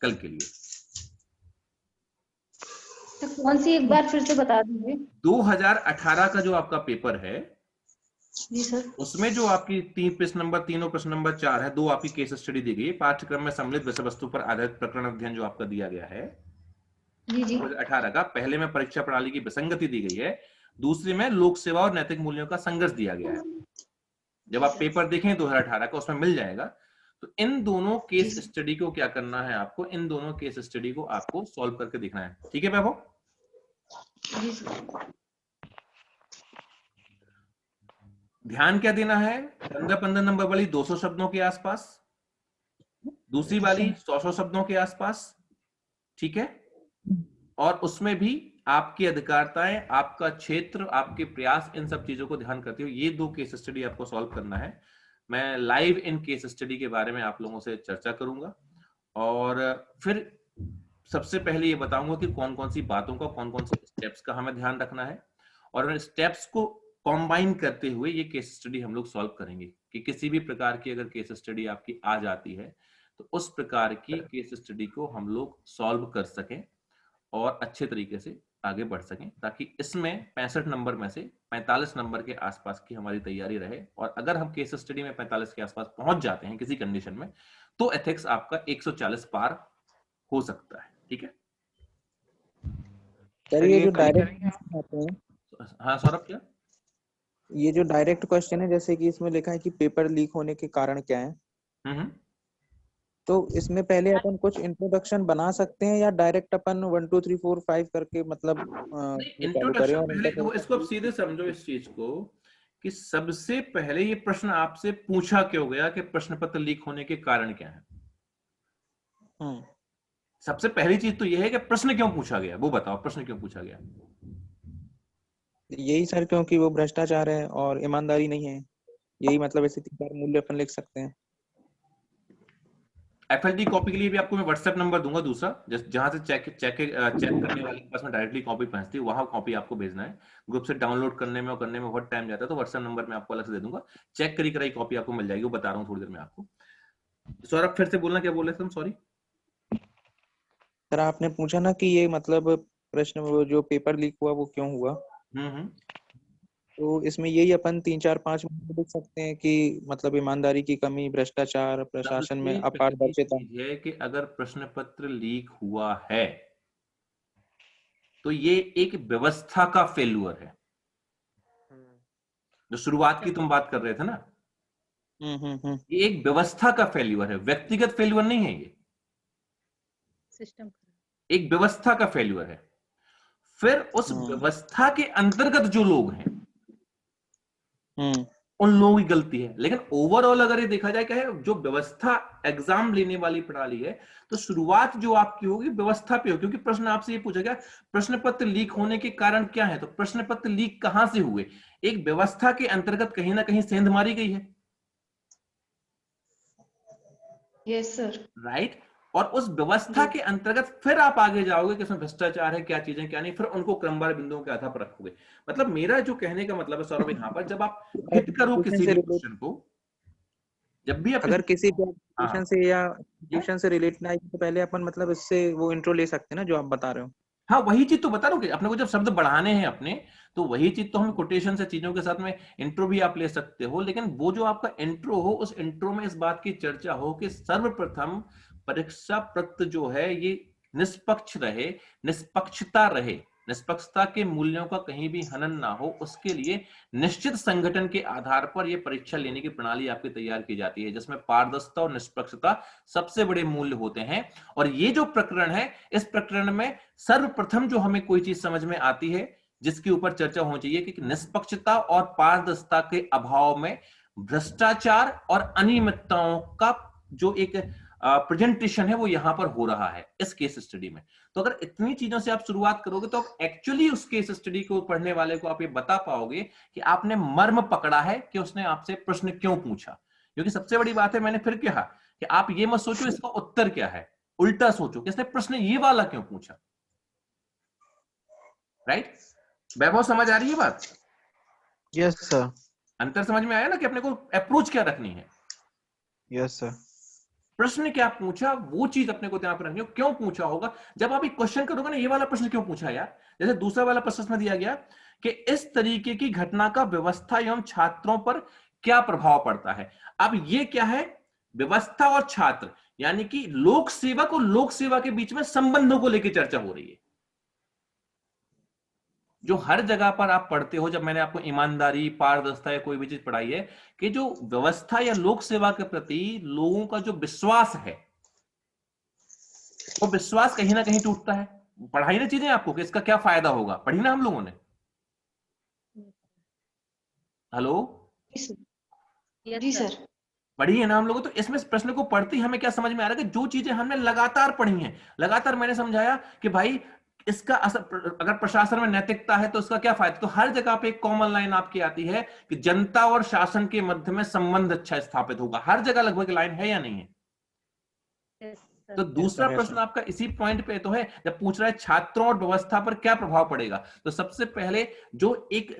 कल के लिए। तो कौन सी एक बार फिर से बता दीजिए। 2018 का जो आपका पेपर है, जी सर, उसमें जो आपकी 3 प्रश्न नंबर 3 और प्रश्न नंबर 4 है, 2 आपकी केस स्टडी दी गई है, पाठ्यक्रम में सम्मिलित विषय वस्तु पर आधारित प्रकरण अध्ययन जो आपका दिया गया है जी जी, 2018 का। पहले में परीक्षा प्रणाली की विसंगति दी गई है, दूसरे में लोक सेवा और नैतिक मूल्यों का संघर्ष दिया गया है। जब आप पेपर देखें 2018 का, उसमें मिल जाएगा। तो इन दोनों केस स्टडी को क्या करना है आपको, इन दोनों केस स्टडी को आपको सॉल्व करके देखना है, ठीक है वैभव? जी सर, ध्यान क्या देना है? 15-15 नंबर वाली 200 शब्दों के आसपास, दूसरी वाली 100 शब्दों के आसपास, ठीक है। और उसमें भी आपकी अधिकारिताएं, आपका क्षेत्र, आपके प्रयास, इन सब चीजों को ध्यान करते हुए ये 2 केस स्टडी आपको सॉल्व करना है। मैं लाइव इन केस स्टडी के बारे में आप लोगों से चर्चा करूंगा, और फिर सबसे पहले ये बताऊंगा कि कौन कौन सी बातों का, कौन कौन से स्टेप्स का हमें ध्यान रखना है, और स्टेप्स को कॉम्बाइन करते हुए ये केस स्टडी हम लोग सॉल्व करेंगे। कि किसी भी प्रकार की अगर केस स्टडी आपकी आ जाती है तो उस प्रकार की केस स्टडी को हम लोग सॉल्व कर सकें और अच्छे तरीके से आगे बढ़ सकें, ताकि इसमें 65 नंबर में से 45 नंबर के आसपास की हमारी तैयारी रहे। और अगर हम केस स्टडी में 45 के आसपास पहुंच जाते हैं किसी कंडीशन में, तो एथिक्स आपका 140 पार हो सकता है, ठीक है। सर ये जो कल डायरेक्ट करेंगे आप? आते हैं, हाँ सौरभ क्या? ये जो डायरेक्ट क्वेश्चन है, जैसे कि इसमें लिखा है कि पेपर लीक होने के कारण क्या है, हम्म। तो इसमें पहले अपन कुछ इंट्रोडक्शन बना सकते हैं या डायरेक्ट अपन 1 2 3 4 5 करके मतलब नहीं, ये चालू करें इंट्रोडक्शन और पहले वो, इसको आप सीधे समझो इस चीज को कि सबसे पहले ये प्रश्न आपसे पूछा क्यों गया कि प्रश्न पत्र लीक होने के कारण क्या है। सबसे पहली चीज तो यह है कि प्रश्न क्यों पूछा गया, वो बताओ, प्रश्न क्यों पूछा गया? यही सर, क्योंकि वो भ्रष्टाचार है और ईमानदारी नहीं है, यही मतलब ऐसे 3-4 मूल्य अपन लिख सकते हैं। एफएलटी कॉपी के लिए भी आपको मैं व्हाट्सएप नंबर दूंगा दूसरा, जहां से चेक करने वाले के पास में डायरेक्टली कॉपी पहुंचती है, वहां कॉपी आपको भेजना है। ग्रुप से डाउनलोड करने में और करने में बहुत टाइम जाता है, तो व्हाट्सएप नंबर मैं आपको अलग से दे दूंगा, चेक करी कराई कॉपी आपको मिल जाएगी, वो बता रहा हूँ थोड़ी देर में आपको। सौरभ फिर से बोलना, क्या बोल रहे थे तुम? सॉरी सर, आपने पूछा ना कि ये मतलब प्रश्न वो जो पेपर लीक हुआ वो क्यों हुआ, तो इसमें यही अपन 3-4-5 मूल्य लिख सकते हैं कि मतलब ईमानदारी की कमी, भ्रष्टाचार, प्रशासन में अपारदर्शिता। है कि अगर प्रश्न पत्र लीक हुआ है तो ये एक व्यवस्था का फेल्यूर है, जो शुरुआत की तुम बात कर रहे थे ना, ये एक व्यवस्था का फेल्यूर है, व्यक्तिगत फेल्यूर नहीं है, ये सिस्टम एक व्यवस्था का फेल्यूर है। फिर उस व्यवस्था के अंतर्गत जो लोग हैं उन लोगों की गलती है। लेकिन ओवरऑल अगर ये देखा जाए क्या है, जो व्यवस्था एग्जाम लेने वाली प्रणाली है, तो शुरुआत जो आपकी होगी व्यवस्था पे हो, क्योंकि प्रश्न आपसे ये पूछा गया प्रश्न पत्र लीक होने के कारण क्या है, तो प्रश्न पत्र लीक कहां से हुए, एक व्यवस्था के अंतर्गत कहीं ना कहीं सेंध मारी गई है। Yes sir. राइट, और उस व्यवस्था के अंतर्गत फिर आप आगे जाओगे कि इसमें भ्रष्टाचार है, क्या चीजें क्या नहीं, फिर उनको क्रमवार बिंदुओं के आधार पर रखोगे। मतलब मेरा जो कहने का मतलब है सौरभ, यहाँ पर जब आप हिट करो किसी भी क्वेश्चन को, जब भी आप अगर किसी एप्लीकेशन से या इंस्टीट्यूशन से रिलेट ना आए तो पहले अपन मतलब इससे वो इंट्रो ले सकते हैं ना, जो आप बता रहे हो। हाँ, वही चीज तो बता रहा हूँ कि अपने को जब शब्द बढ़ाने हैं अपने, तो वही चीज तो हम कोटेशन से चीजों के साथ में इंट्रो भी आप ले सकते हो, लेकिन वो जो आपका इंट्रो हो, उस इंट्रो में इस बात की चर्चा हो कि सर्वप्रथम परीक्षा पत्र जो है ये निष्पक्ष रहे, निष्पक्षता रहे, निष्पक्षता के मूल्यों का कहीं भी हनन ना हो, उसके लिए निश्चित संगठन के आधार पर यह परीक्षा लेने की प्रणाली आपकी तैयार की जाती है, जिसमें पारदर्शिता और निष्पक्षता सबसे बड़े मूल्य होते हैं। और ये जो प्रकरण है, इस प्रकरण में सर्वप्रथम जो हमें कोई चीज समझ में आती है, जिसके ऊपर चर्चा होनी चाहिए कि निष्पक्षता और पारदर्शिता के अभाव में भ्रष्टाचार और अनियमितताओं का जो एक प्रेजेंटेशन है वो यहां पर हो रहा है इस केस स्टडी में। तो अगर इतनी चीजों से आप शुरुआत करोगे तो आप एक्चुअली उस केस स्टडी को पढ़ने वाले को आप ये बता पाओगे कि आपने मर्म पकड़ा है कि उसने आपसे प्रश्न क्यों पूछा। क्योंकि सबसे बड़ी बात है, मैंने फिर कहा कि आप ये मत सोचो इसका उत्तर क्या है, उल्टा सोचो कि इसने प्रश्न ये वाला क्यों पूछा। राइट, वैभव समझ आ रही है बात? Yes sir. अंतर समझ में आया ना कि अपने को अप्रोच क्या रखनी है। Yes sir. प्रश्न क्या पूछा वो चीज अपने को ध्यान पर रखनी हो, क्यों पूछा होगा। जब आप एक क्वेश्चन करोगे ना, ये वाला प्रश्न क्यों पूछा यार, जैसे दूसरा वाला प्रश्न दिया गया कि इस तरीके की घटना का व्यवस्था एवं छात्रों पर क्या प्रभाव पड़ता है। अब ये क्या है, व्यवस्था और छात्र, यानी कि लोक सेवक और लोक सेवा के बीच में संबंधों को लेकर चर्चा हो रही है। जो हर जगह पर आप पढ़ते हो, जब मैंने आपको ईमानदारी, पारदर्शिता या कोई भी चीज पढ़ाई है, कि जो व्यवस्था या लोक सेवा के प्रति लोगों का जो विश्वास है, वो विश्वास कहीं ना कहीं टूटता है। पढ़ाई ना चीजें आपको कि इसका क्या फायदा होगा, पढ़ी ना हम लोगों ने। हेलो जी सर, पढ़ी है ना हम लोगों। तो इसमें प्रश्न को पढ़ते ही हमें क्या समझ में आ रहा है कि जो चीजें हमने लगातार पढ़ी हैं, लगातार मैंने समझाया कि भाई इसका असर, अगर प्रशासन में नैतिकता है तो इसका क्या फायदा। तो हर जगह पे एक कॉमन लाइन आपकी आती है कि जनता और शासन के मध्य में संबंध अच्छा स्थापित होगा। हर जगह लगभग लाइन है या नहीं है। तो दूसरा प्रश्न आपका इसी पॉइंट पे तो है, जब पूछ रहा है छात्रों और व्यवस्था पर क्या प्रभाव पड़ेगा। तो सबसे पहले जो एक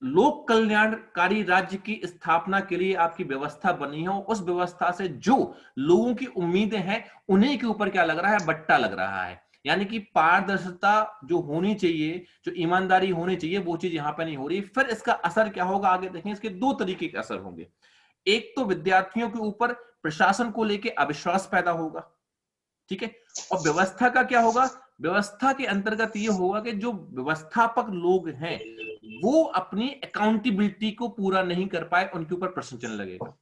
लोक कल्याणकारी राज्य की स्थापना के लिए आपकी व्यवस्था बनी है, उस व्यवस्था से जो लोगों की उम्मीदें हैं उन्हीं के ऊपर क्या लग रहा है, बट्टा लग रहा है। यानी कि पारदर्शिता जो होनी चाहिए, जो ईमानदारी होनी चाहिए, वो चीज यहां पर नहीं हो रही। फिर इसका असर क्या होगा आगे देखें। इसके दो तरीके के असर होंगे। एक तो विद्यार्थियों के ऊपर प्रशासन को लेकर अविश्वास पैदा होगा, ठीक है। और व्यवस्था का क्या होगा, व्यवस्था के अंतर्गत ये होगा कि जो व्यवस्थापक लोग हैं वो अपनी अकाउंटेबिलिटी को पूरा नहीं कर पाए, उनके ऊपर प्रश्न चिन्ह लगेगा।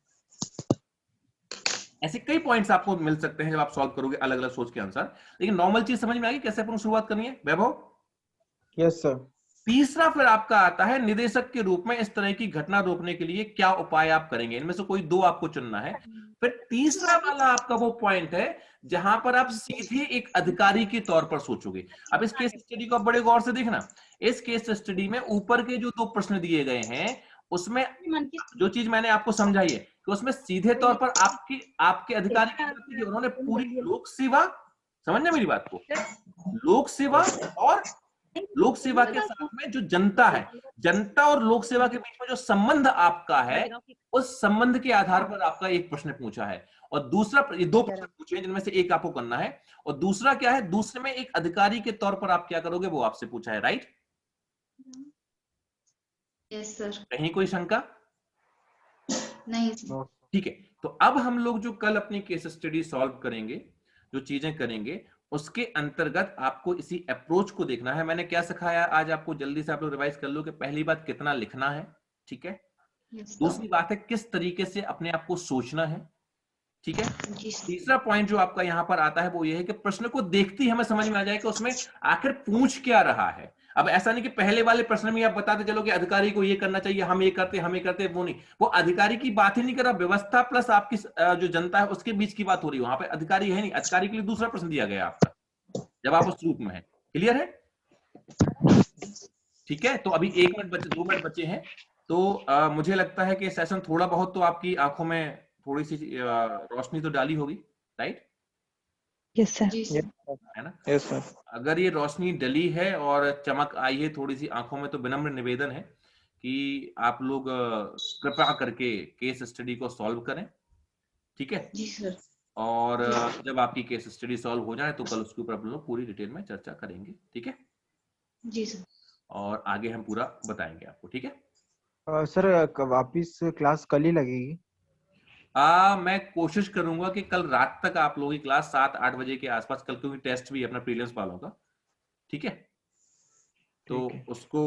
ऐसे कई पॉइंट्स आपको मिल सकते हैं जब आप सॉल्व करोगे अलग अलग सोच के अनुसार। लेकिन नॉर्मल चीज समझ में आ गई कैसे अपन शुरुआत करनी है वैभव? Yes sir. तीसरा फिर आपका आता है निदेशक के रूप में इस तरह की घटना रोकने के लिए क्या उपाय आप करेंगे। इनमें से कोई दो आपको चुनना है। फिर तीसरा वाला आपका वो पॉइंट है जहां पर आप सीधे एक अधिकारी के तौर पर सोचोगे। अब इस केस स्टडी को आप बड़े गौर से देखना। इस केस स्टडी में ऊपर के जो दो प्रश्न दिए गए हैं उसमें जो चीज मैंने आपको समझाई है कि उसमें सीधे तौर पर आपके अधिकारी की बात की, उन्होंने पूरी लोक सेवा, समझना मेरी बात को, लोक सेवा और लोक सेवा के साथ में जो जनता है, जनता और लोक सेवा के बीच में जो संबंध आपका है उस संबंध के आधार पर आपका एक प्रश्न पूछा है। और दूसरा, ये दो प्रश्न पूछे हैं जिनमें से एक आपको करना है। और दूसरा क्या है, दूसरे में एक अधिकारी के तौर पर आप क्या करोगे वो आपसे पूछा है। राइट? Yes sir. कहीं कोई शंका? नहीं। ठीक है, तो अब हम लोग जो कल अपनी केस स्टडी सॉल्व करेंगे, जो चीजें करेंगे, उसके अंतर्गत आपको इसी अप्रोच को देखना है। मैंने क्या सिखाया आज आपको, जल्दी से आप लोग रिवाइज कर लो कि पहली बात कितना लिखना है, ठीक है। दूसरी बात है किस तरीके से अपने आप को सोचना है, ठीक है। तीसरा पॉइंट जो आपका यहां पर आता है वो ये है कि प्रश्न को देखते ही हमें समझ में आ जाए कि उसमें आखिर पूछ क्या रहा है। अब ऐसा नहीं कि पहले वाले प्रश्न में आप बताते चलो कि अधिकारी को ये करना चाहिए, हम ये करते, वो नहीं, वो अधिकारी की बात ही नहीं कर रहा, व्यवस्था प्लस आपकी जो जनता है उसके बीच की बात हो रही है। वहां पे अधिकारी है नहीं, अधिकारी के लिए दूसरा प्रश्न दिया गया आपका जब आप उस रूप में है। क्लियर है? ठीक है, तो अभी 1 मिनट बचे, 2 मिनट बचे हैं। तो मुझे लगता है कि सेशन थोड़ा बहुत तो आपकी आंखों में थोड़ी सी रोशनी तो डाली होगी। राइट? Yes sir. है ना? Yes sir. अगर ये रोशनी डली है और चमक आई है थोड़ी सी आंखों में, तो विनम्र निवेदन है कि आप लोग कृपया करके केस स्टडी को सॉल्व करें, ठीक है जी सर। और जब आपकी केस स्टडी सॉल्व हो जाए तो कल उसके ऊपर हम लोग पूरी डिटेल में चर्चा करेंगे, ठीक है जी सर। और आगे हम पूरा बताएंगे आपको, ठीक है। सर वापिस क्लास कल ही लगेगी? मैं कोशिश करूंगा कि कल रात तक आप लोगों की क्लास 7-8 बजे के आसपास, कल क्योंकि टेस्ट भी अपना प्रीलिम्स वालों का, ठीक है, तो उसको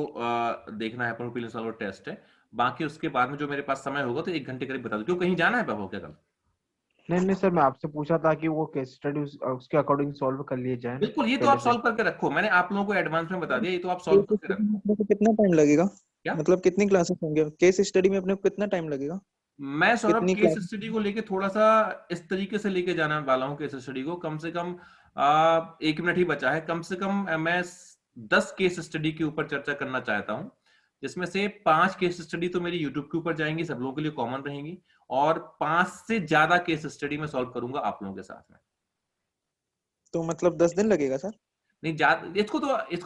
देखना है, प्रीलिम्स वालों टेस्ट है। बाकी उसके बाद में जो मेरे पास समय होगा तो 1 घंटे करीब बता दो। क्यों, कहीं जाना है बाबू क्या कल? नहीं सर, मैं आपसे पूछा था कि वो केस स्टडी उसके अकॉर्डिंग सॉल्व कर लिए जाए। बिल्कुल, ये तो आप सॉल्व करके रखो, मैंने आप लोगों को एडवांस में बता दिया, ये तो आप सॉल्व करके रखो। कितना टाइम लगेगा? क्या मतलब कितनी क्लासेस होंगे केस स्टडी में? अपने को कितना टाइम लगेगा? मैं सौरभ केस स्टडी को लेके थोड़ा सा इस तरीके से लेके जाने वाला हूँ केस स्टडी को। कम से कम 1 मिनट ही बचा है। कम से कम मैं 10 केस स्टडी के ऊपर चर्चा करना चाहता हूँ, जिसमें से 5 केस स्टडी तो मेरी यूट्यूब के ऊपर जाएंगी, सब लोगों के लिए कॉमन रहेंगी, और 5 से ज्यादा केस स्टडी में सॉल्व करूंगा आप लोगों के साथ में। तो मतलब 10 दिन लगेगा सर? नहीं, इसको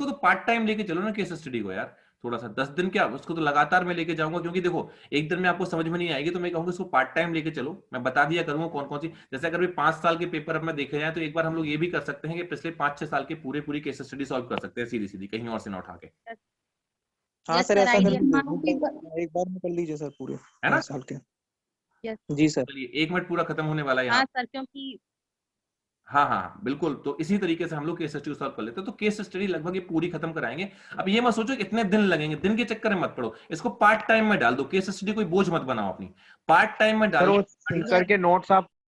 तो पार्ट टाइम लेके चलो ना केस स्टडी को यार, थोड़ा सा 10 दिन क्या, उसको तो लगातार मैं लेके जाऊंगा, क्योंकि देखो एक दिन में आपको समझ में नहीं आएगी, तो मैं कहूंगा इसको पार्ट टाइम लेके चलो। मैं बता दिया करूंगा कौन कौन सी, जैसे अगर 5 साल के पेपर अपना देखे जाए तो एक बार हम लोग ये भी कर सकते हैं कि पिछले 5-6 साल के पूरी केस स्टडी सॉल्व कर सकते हैं सीधी कहीं और से ना उठा के। हाँ सर, ऐसा कर एक बार में कर लीजिए सर पूरे, है ना? साल के। जी सर। चलिए 1 मिनट पूरा खत्म होने वाला है यहाँ। हाँ सर, क्योंकि हाँ बिल्कुल, तो इसी तरीके से हम लोग केस स्टडी सॉल्व कर लेते हैं। तो केस स्टडी लगभग ये पूरी खत्म कराएंगे। अब ये मत सोचो कितने दिन लगेंगे, दिन के चक्कर में मत पड़ो, इसको पार्ट टाइम में डाल दो। केस स्टडी कोई बोझ मत बनाओ अपनी, पार्ट टाइम में डालो। सर के नोट्स आप